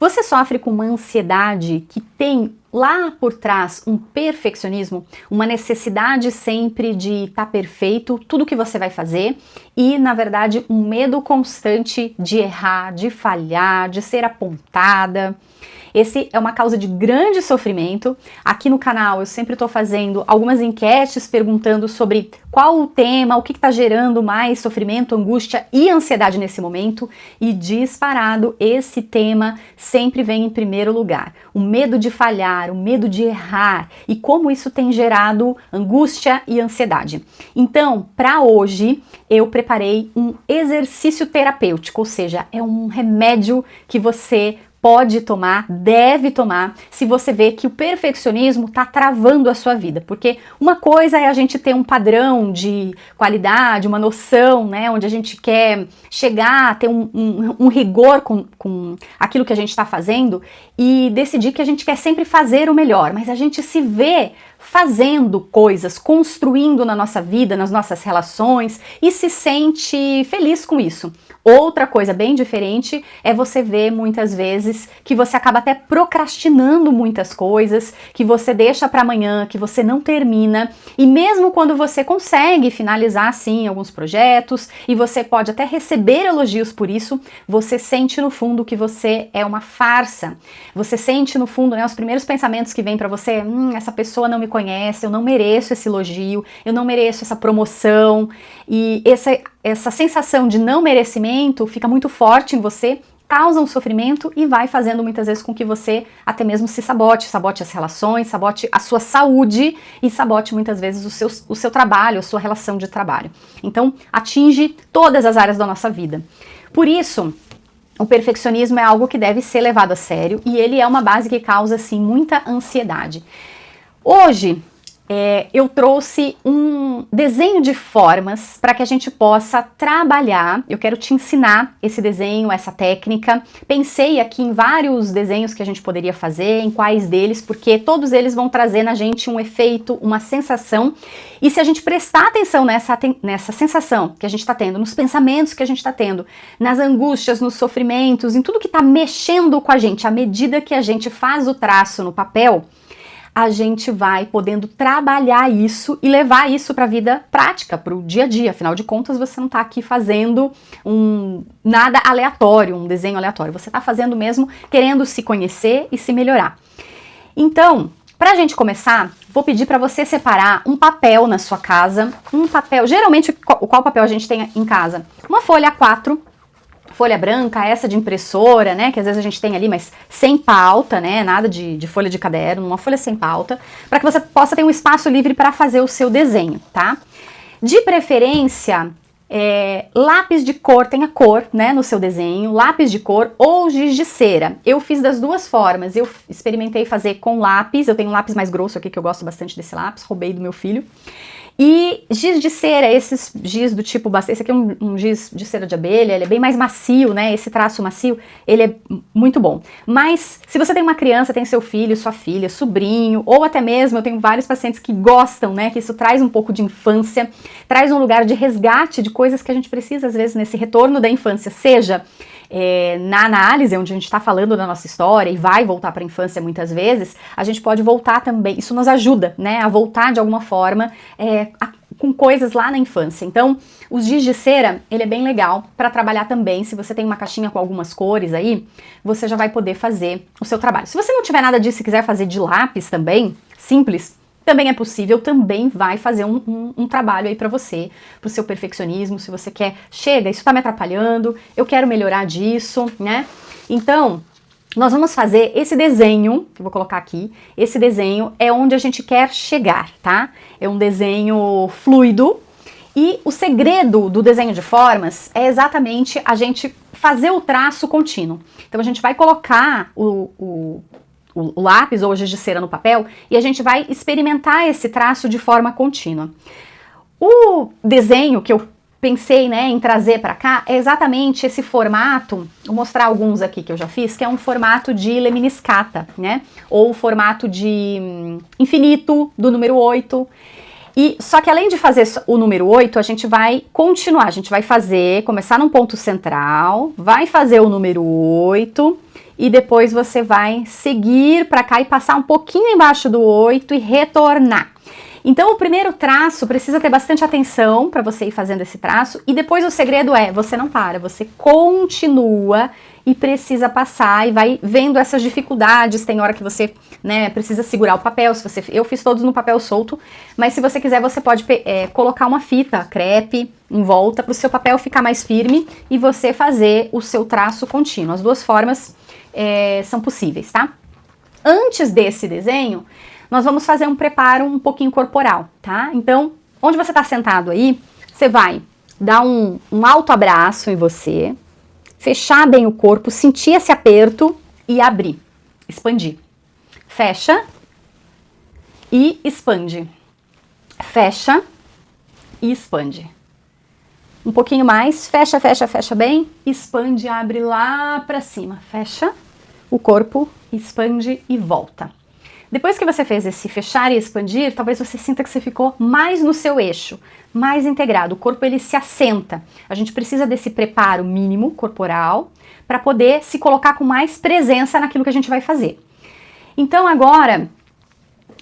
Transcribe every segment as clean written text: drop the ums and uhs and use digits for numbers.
Você sofre com uma ansiedade que tem lá por trás um perfeccionismo, uma necessidade sempre de estar perfeito, tudo que você vai fazer e, na verdade, um medo constante de errar, de falhar, de ser apontada. Esse é uma causa de grande sofrimento. Aqui no canal eu sempre estou fazendo algumas enquetes perguntando sobre qual o tema, o que está gerando mais sofrimento, angústia e ansiedade nesse momento. E disparado, esse tema sempre vem em primeiro lugar. O medo de falhar, o medo de errar e como isso tem gerado angústia e ansiedade. Então, para hoje, eu preparei um exercício terapêutico, ou seja, é um remédio que você pode tomar, deve tomar, se você vê que o perfeccionismo está travando a sua vida. Porque uma coisa é a gente ter um padrão de qualidade, uma noção, né, onde a gente quer chegar a ter um rigor com aquilo que a gente está fazendo e decidir que a gente quer sempre fazer o melhor, mas a gente se vê fazendo coisas, construindo na nossa vida, nas nossas relações e se sente feliz com isso. Outra coisa bem diferente é você ver muitas vezes que você acaba até procrastinando muitas coisas, que você deixa para amanhã, que você não termina, e mesmo quando você consegue finalizar sim alguns projetos e você pode até receber elogios por isso, você sente no fundo que você é uma farsa. Você sente no fundo, né, os primeiros pensamentos que vêm para você, essa pessoa não me conhece, eu não mereço esse elogio, eu não mereço essa promoção, e essa sensação de não merecimento fica muito forte em você, causa um sofrimento e vai fazendo muitas vezes com que você até mesmo se sabote as relações, sabote a sua saúde e sabote muitas vezes o seu trabalho, a sua relação de trabalho. Então, atinge todas as áreas da nossa vida. Por isso, o perfeccionismo é algo que deve ser levado a sério e ele é uma base que causa, assim, muita ansiedade. Hoje, eu trouxe um desenho de formas para que a gente possa trabalhar. Eu quero te ensinar esse desenho, essa técnica. Pensei aqui em vários desenhos que a gente poderia fazer, em quais deles, porque todos eles vão trazer na gente um efeito, uma sensação. E se a gente prestar atenção nessa sensação que a gente está tendo, nos pensamentos que a gente está tendo, nas angústias, nos sofrimentos, em tudo que está mexendo com a gente, à medida que a gente faz o traço no papel, a gente vai podendo trabalhar isso e levar isso para a vida prática, para o dia a dia. Afinal de contas, você não está aqui fazendo nada aleatório, um desenho aleatório. Você está fazendo mesmo querendo se conhecer e se melhorar. Então, para a gente começar, vou pedir para você separar um papel na sua casa. Um papel, geralmente, qual papel a gente tem em casa? Uma folha A4, folha branca, essa de impressora, né, que às vezes a gente tem ali, mas sem pauta, né, nada de folha de caderno, uma folha sem pauta, para que você possa ter um espaço livre para fazer o seu desenho, tá? De preferência, lápis de cor, tenha cor, né, no seu desenho, lápis de cor ou giz de cera. Eu fiz das duas formas, eu experimentei fazer com lápis, eu tenho um lápis mais grosso aqui que eu gosto bastante desse lápis, roubei do meu filho. E giz de cera, esses giz do tipo, esse aqui é um giz de cera de abelha, ele é bem mais macio, né, esse traço macio, ele é muito bom. Mas se você tem uma criança, tem seu filho, sua filha, sobrinho, ou até mesmo, eu tenho vários pacientes que gostam, né, que isso traz um pouco de infância, traz um lugar de resgate de coisas que a gente precisa, às vezes, nesse retorno da infância, seja na análise, onde a gente está falando da nossa história e vai voltar para a infância muitas vezes, a gente pode voltar também, isso nos ajuda, né, a voltar de alguma forma com coisas lá na infância. Então, os giz de cera, ele é bem legal para trabalhar também. Se você tem uma caixinha com algumas cores aí, você já vai poder fazer o seu trabalho. Se você não tiver nada disso e quiser fazer de lápis também, simples, também é possível, também vai fazer um trabalho aí pra você, pro seu perfeccionismo, se você quer, chega, isso tá me atrapalhando, eu quero melhorar disso, né? Então, nós vamos fazer esse desenho, que eu vou colocar aqui, esse desenho é onde a gente quer chegar, tá? É um desenho fluido e o segredo do desenho de formas é exatamente a gente fazer o traço contínuo. Então, a gente vai colocar o lápis ou o giz de cera no papel e a gente vai experimentar esse traço de forma contínua. O desenho que eu pensei, né, em trazer para cá é exatamente esse formato, vou mostrar alguns aqui que eu já fiz, que é um formato de lemniscata, né, ou o formato de infinito do número 8. E só que além de fazer o número 8, a gente vai continuar, a gente vai fazer, começar num ponto central, vai fazer o número 8 e depois você vai seguir para cá e passar um pouquinho embaixo do 8 e retornar. Então, o primeiro traço precisa ter bastante atenção para você ir fazendo esse traço, e depois o segredo é, você não para, você continua e precisa passar e vai vendo essas dificuldades. Tem hora que você, né, precisa segurar o papel. Eu fiz todos no papel solto, mas se você quiser, você pode colocar uma fita crepe em volta para o seu papel ficar mais firme e você fazer o seu traço contínuo. As duas formas são possíveis, tá? Antes desse desenho, nós vamos fazer um preparo um pouquinho corporal, tá? Então, onde você está sentado aí, você vai dar um alto abraço em você, fechar bem o corpo, sentir esse aperto e abrir, expandir. Fecha e expande. Fecha e expande. Um pouquinho mais, fecha, fecha, fecha bem, expande, abre lá pra cima. Fecha o corpo, expande e volta. Depois que você fez esse fechar e expandir, talvez você sinta que você ficou mais no seu eixo, mais integrado. O corpo ele se assenta. A gente precisa desse preparo mínimo corporal para poder se colocar com mais presença naquilo que a gente vai fazer. Então agora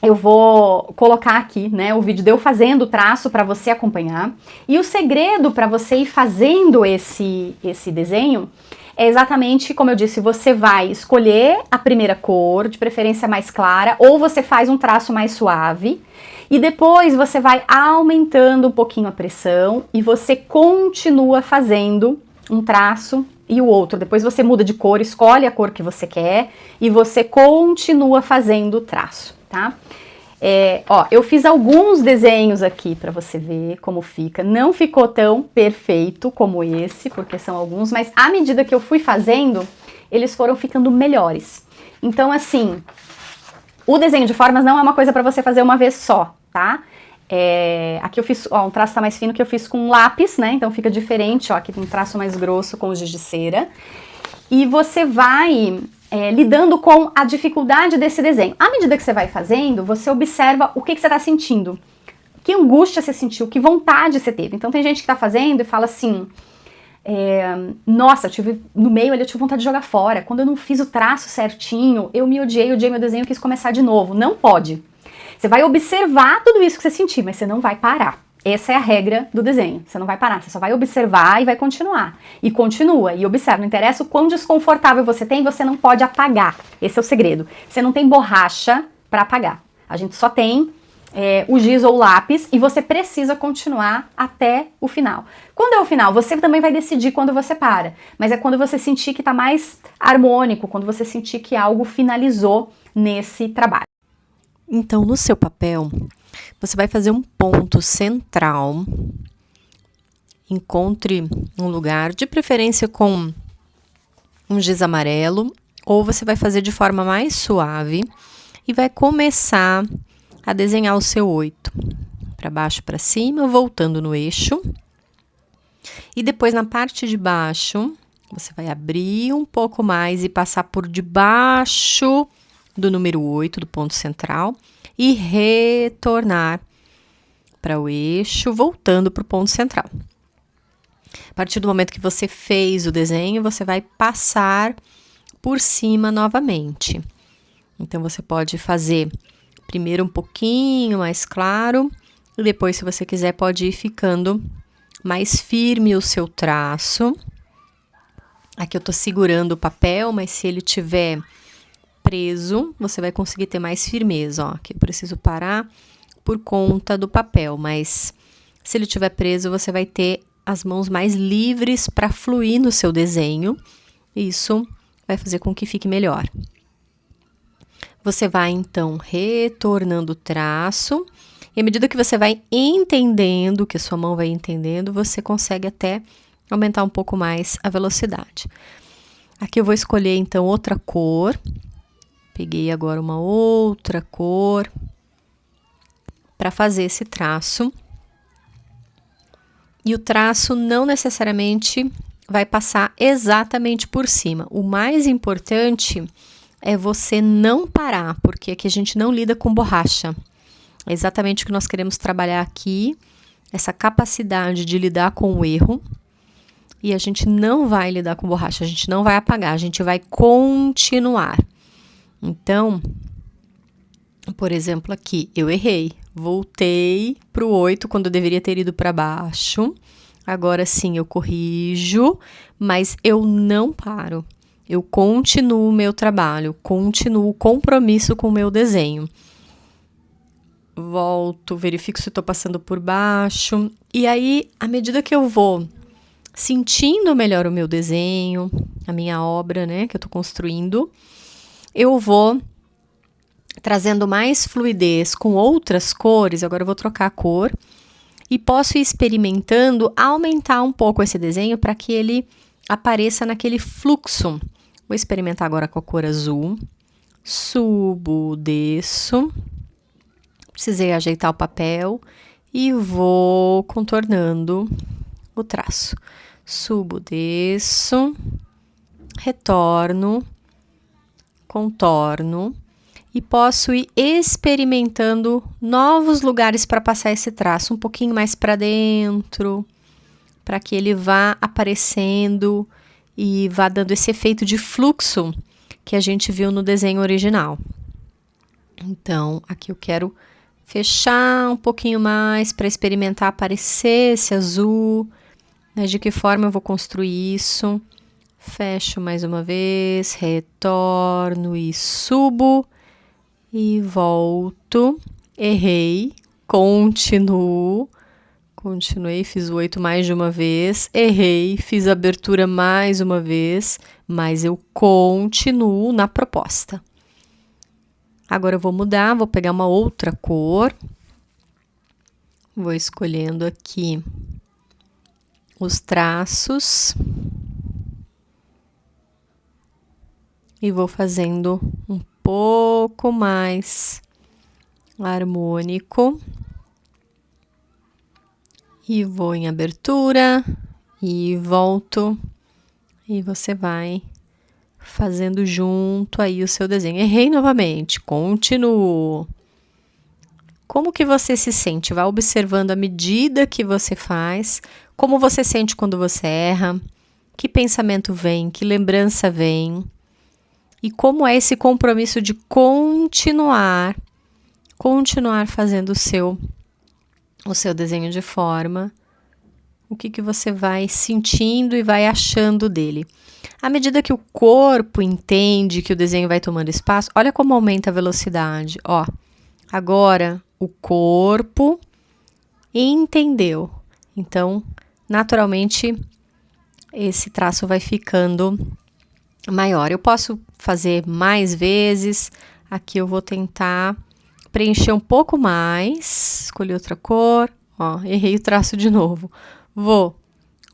eu vou colocar aqui, né, o vídeo de eu fazendo o traço para você acompanhar. E o segredo para você ir fazendo esse desenho é exatamente como eu disse, você vai escolher a primeira cor, de preferência mais clara, ou você faz um traço mais suave, e depois você vai aumentando um pouquinho a pressão e você continua fazendo um traço e o outro. Depois você muda de cor, escolhe a cor que você quer e você continua fazendo o traço, tá? Eu fiz alguns desenhos aqui para você ver como fica. Não ficou tão perfeito como esse, porque são alguns, mas à medida que eu fui fazendo, eles foram ficando melhores. Então, assim, o desenho de formas não é uma coisa para você fazer uma vez só, tá? Aqui eu fiz, um traço tá mais fino que eu fiz com lápis, né? Então fica diferente, aqui tem um traço mais grosso com o giz de cera. E você vai lidando com a dificuldade desse desenho. À medida que você vai fazendo, você observa o que você está sentindo. Que angústia você sentiu, que vontade você teve. Então tem gente que está fazendo e fala assim, nossa, no meio ali eu tive vontade de jogar fora. Quando eu não fiz o traço certinho, eu me odiei meu desenho e quis começar de novo. Não pode. Você vai observar tudo isso que você sentir, mas você não vai parar. Essa é a regra do desenho. Você não vai parar, você só vai observar e vai continuar. E continua, e observa. Não interessa o quão desconfortável você tem, você não pode apagar. Esse é o segredo. Você não tem borracha para apagar. A gente só tem o giz ou o lápis e você precisa continuar até o final. Quando é o final, você também vai decidir quando você para. Mas é quando você sentir que está mais harmônico, quando você sentir que algo finalizou nesse trabalho. Então, no seu papel, você vai fazer um ponto central. Encontre um lugar, de preferência com um giz amarelo, ou você vai fazer de forma mais suave e vai começar a desenhar o seu 8. Para baixo, para cima, voltando no eixo. E depois, na parte de baixo, você vai abrir um pouco mais e passar por debaixo do número 8, do ponto central, e retornar para o eixo, voltando para o ponto central. A partir do momento que você fez o desenho, você vai passar por cima novamente. Então, você pode fazer primeiro um pouquinho mais claro, e depois, se você quiser, pode ir ficando mais firme o seu traço. Aqui eu tô segurando o papel, mas se ele tiver preso, você vai conseguir ter mais firmeza, Aqui eu preciso parar por conta do papel, mas se ele tiver preso, você vai ter as mãos mais livres para fluir no seu desenho. Isso vai fazer com que fique melhor. Você vai, então, retornando o traço, e à medida que você vai entendendo, que a sua mão vai entendendo, você consegue até aumentar um pouco mais a velocidade. Aqui eu vou escolher, então, outra cor. Peguei agora uma outra cor para fazer esse traço. E o traço não necessariamente vai passar exatamente por cima. O mais importante é você não parar, porque aqui a gente não lida com borracha. É exatamente o que nós queremos trabalhar aqui, essa capacidade de lidar com o erro e a gente não vai lidar com borracha, a gente não vai apagar, a gente vai continuar. Então, por exemplo, aqui, eu errei. Voltei pro 8 quando eu deveria ter ido para baixo. Agora sim, eu corrijo, mas eu não paro. Eu continuo o meu trabalho, continuo o compromisso com o meu desenho. Volto, verifico se estou passando por baixo. E aí, à medida que eu vou sentindo melhor o meu desenho, a minha obra, né, que eu estou construindo, eu vou trazendo mais fluidez com outras cores. Agora eu vou trocar a cor e posso ir experimentando aumentar um pouco esse desenho para que ele apareça naquele fluxo. Vou experimentar agora com a cor azul. Subo, desço. Precisei ajeitar o papel e vou contornando o traço. Subo, desço, retorno, contorno. E posso ir experimentando novos lugares para passar esse traço, um pouquinho mais para dentro, para que ele vá aparecendo e vá dando esse efeito de fluxo que a gente viu no desenho original. Então, aqui eu quero fechar um pouquinho mais para experimentar aparecer esse azul, né? De que forma eu vou construir isso? Fecho mais uma vez, retorno e subo. E volto, errei, continuei, fiz o 8 mais de uma vez, errei, fiz a abertura mais uma vez, mas eu continuo na proposta. Agora eu vou mudar, vou pegar uma outra cor, vou escolhendo aqui os traços e vou fazendo um pouco mais harmônico e vou em abertura e volto e você vai fazendo junto aí o seu desenho. Errei novamente, continuo. Como que você se sente? Vai observando à medida que você faz, como você sente quando você erra, que pensamento vem, que lembrança vem. E como é esse compromisso de continuar fazendo o seu desenho de forma, o que você vai sentindo e vai achando dele. À medida que o corpo entende que o desenho vai tomando espaço, olha como aumenta a velocidade. Ó, agora o corpo entendeu. Então, naturalmente, esse traço vai ficando maior. Eu posso fazer mais vezes. Aqui eu vou tentar preencher um pouco mais. Escolhi outra cor. Ó, errei o traço de novo.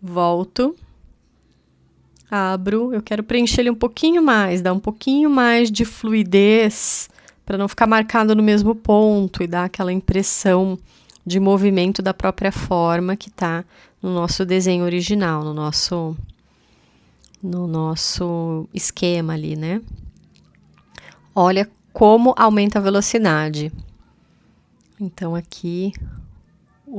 Volto. Abro. Eu quero preencher ele um pouquinho mais, dar um pouquinho mais de fluidez para não ficar marcado no mesmo ponto e dar aquela impressão de movimento da própria forma que está no nosso desenho original, no nosso esquema ali, né? Olha como aumenta a velocidade. Então, aqui,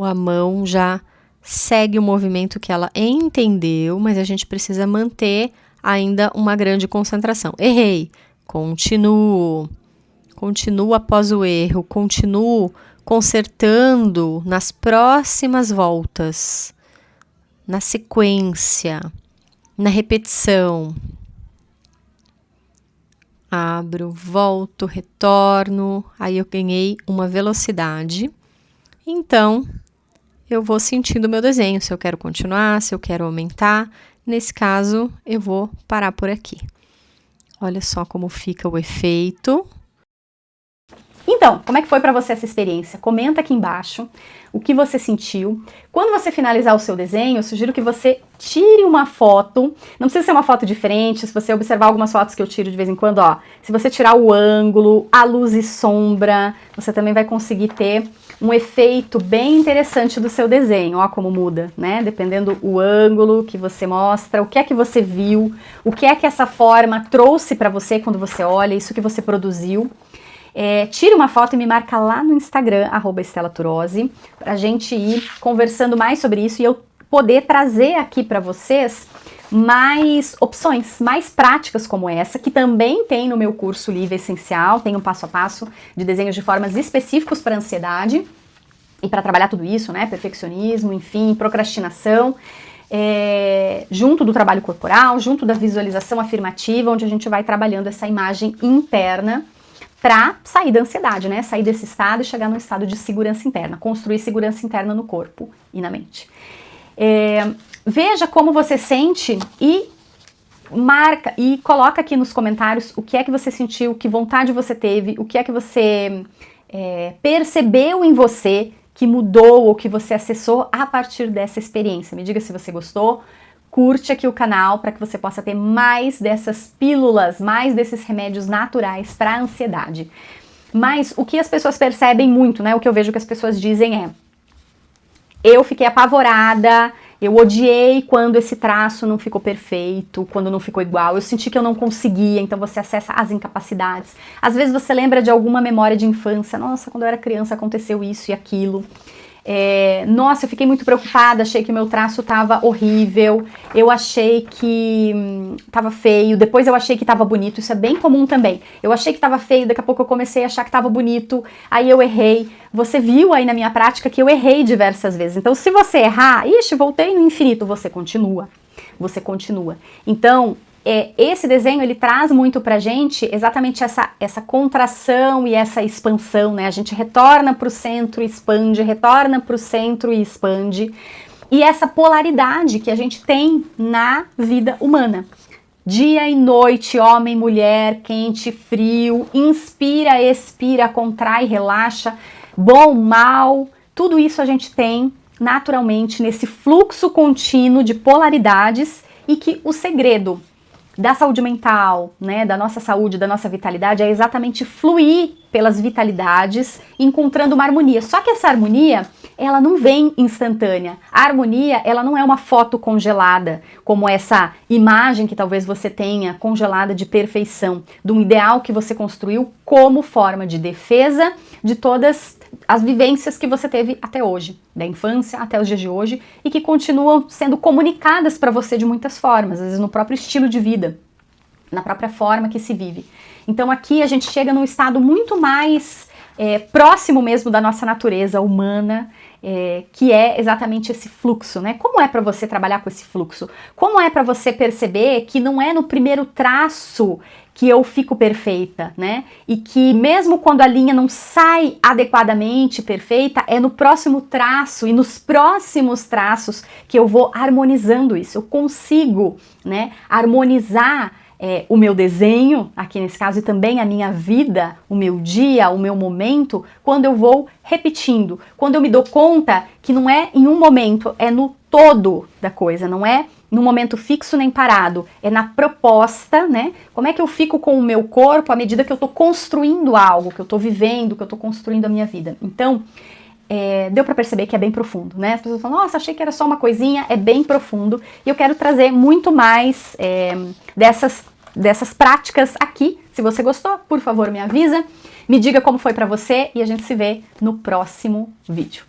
a mão já segue o movimento que ela entendeu, mas a gente precisa manter ainda uma grande concentração. Errei. Continuo após o erro, continuo consertando nas próximas voltas, na sequência, na repetição. Abro, volto, retorno, aí eu ganhei uma velocidade. Então, eu vou sentindo o meu desenho, se eu quero continuar, se eu quero aumentar. Nesse caso, eu vou parar por aqui. Olha só como fica o efeito. Então, como é que foi para você essa experiência? Comenta aqui embaixo o que você sentiu. Quando você finalizar o seu desenho, eu sugiro que você tire uma foto. Não precisa ser uma foto diferente, se você observar algumas fotos que eu tiro de vez em quando, ó. Se você tirar o ângulo, a luz e sombra, você também vai conseguir ter um efeito bem interessante do seu desenho. Ó como muda, né? Dependendo o ângulo que você mostra, o que é que você viu, o que é que essa forma trouxe para você quando você olha, isso que você produziu. Tire uma foto e me marca lá no Instagram, @EstelaTurozzi, pra gente ir conversando mais sobre isso. E eu poder trazer aqui para vocês mais opções, mais práticas como essa, que também tem no meu curso Livre Essencial, tem um passo a passo de desenhos de formas específicos para ansiedade e para trabalhar tudo isso, né, perfeccionismo, enfim, procrastinação, junto do trabalho corporal, junto da visualização afirmativa, onde a gente vai trabalhando essa imagem interna para sair da ansiedade, né, sair desse estado e chegar no estado de segurança interna, construir segurança interna no corpo e na mente. Veja como você sente e marca e coloca aqui nos comentários o que é que você sentiu, que vontade você teve, o que é que você percebeu em você que mudou ou que você acessou a partir dessa experiência. Me diga se você gostou, curte aqui o canal para que você possa ter mais dessas pílulas, mais desses remédios naturais para a ansiedade. Mas o que as pessoas percebem muito, né? O que eu vejo que as pessoas dizem eu fiquei apavorada, eu odiei quando esse traço não ficou perfeito, quando não ficou igual, eu senti que eu não conseguia, então você acessa as incapacidades. Às vezes você lembra de alguma memória de infância, nossa, quando eu era criança aconteceu isso e aquilo. Nossa, eu fiquei muito preocupada, achei que o meu traço tava horrível, eu achei que tava feio, depois eu achei que tava bonito, isso é bem comum também. Eu achei que tava feio, daqui a pouco eu comecei a achar que tava bonito, aí eu errei. Você viu aí na minha prática que eu errei diversas vezes. Então, se você errar, voltei no infinito, você continua. Você continua. Então, esse desenho, ele traz muito pra gente exatamente essa contração e essa expansão, né? A gente retorna pro centro e expande, retorna pro centro e expande. E essa polaridade que a gente tem na vida humana. Dia e noite, homem, mulher, quente, frio, inspira, expira, contrai, relaxa, bom, mal, tudo isso a gente tem naturalmente nesse fluxo contínuo de polaridades e que o segredo da saúde mental, né, da nossa saúde, da nossa vitalidade é exatamente fluir pelas vitalidades, encontrando uma harmonia. Só que essa harmonia, ela não vem instantânea. A harmonia, ela não é uma foto congelada, como essa imagem que talvez você tenha congelada de perfeição, de um ideal que você construiu como forma de defesa de todas as vivências que você teve até hoje, da infância até os dias de hoje, e que continuam sendo comunicadas para você de muitas formas, às vezes no próprio estilo de vida, na própria forma que se vive. Então aqui a gente chega num estado muito mais próximo mesmo da nossa natureza humana, que é exatamente esse fluxo, né? Como é para você trabalhar com esse fluxo? Como é para você perceber que não é no primeiro traço que eu fico perfeita, né? E que mesmo quando a linha não sai adequadamente perfeita, é no próximo traço e nos próximos traços que eu vou harmonizando isso. Eu consigo, né, harmonizar o meu desenho, aqui nesse caso, e também a minha vida, o meu dia, o meu momento, quando eu vou repetindo, quando eu me dou conta que não é em um momento, é no todo da coisa, não é no momento fixo nem parado, é na proposta, né? Como é que eu fico com o meu corpo à medida que eu tô construindo algo, que eu tô vivendo, que eu tô construindo a minha vida. Então, deu para perceber que é bem profundo, né? As pessoas falam, nossa, achei que era só uma coisinha, é bem profundo, e eu quero trazer muito mais dessas práticas aqui. Se você gostou, por favor, me avisa, me diga como foi para você, e a gente se vê no próximo vídeo.